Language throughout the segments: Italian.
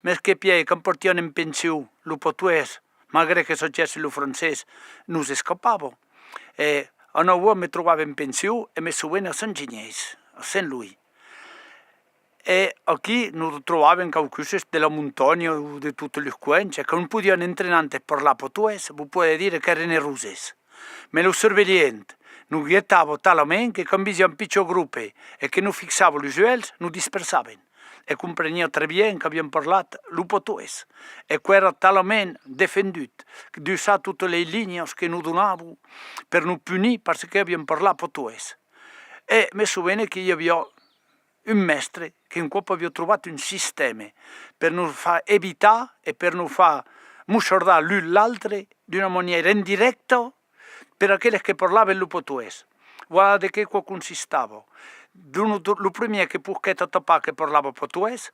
mes che pie che portiano in pensione, lo portuguese, magari che successe lo francese, non si scappava. E a noi mi trovavo in pensione e mi sono a San Ginés, a Saint Louis. E qui non trovavo qualcosa della montagna o di tutte le coince, che non potevano entrenare per la portuguese, vi può dire che erano rusesi. Ma lo sorvegliente non ghiattava talmente che cambiavano piccoli gruppi e che non fissavano gli usuali, non dispersavano. E comprendeva très bien che abbiamo parlato lo portuguese. E che era talmente difenduto che di usare tutte le linee che non donavano per non punire perché abbiamo parlato portuguese. E mi sono che io avevo un mestre che in coppa aveva trovato un sistema per non far evitare e per non far mosciardare l'un l'altro di una maniera indiretta per quelli che parlavano il portoghese. Guarda di che consistava. Il primo che perché tapà che parlava portoghese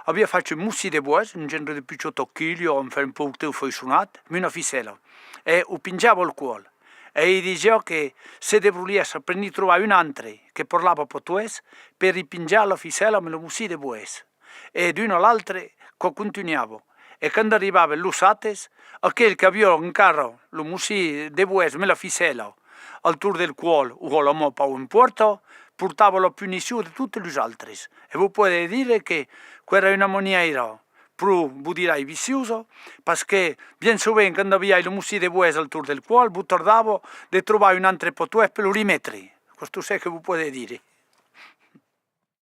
aveva fatto un mussi di bois, un genere di piccolo chilo, un po' di suonato, una fisella, e lo pingiava al cuore. E gli diceva che se volesse prendere trovare un altro che parlava portoghese per ripingiare la fisella me lo mussi di bois. E d'uno all'altro che continuava. E quando arrivava l'usates, aquel che aveva ancora lo mussi di bois me la fisella al tour del cuore o la mappa o in porto, portava la punizione di tutti gli altri. E voi potete dire che quella è una maniera più, vi direi, viziosa, perché bien souvent quando aveva il mussi di bois al tour del cuore, vi tardava di trovare un altro portoghese per lo rimettere. Questo è che vi potete dire.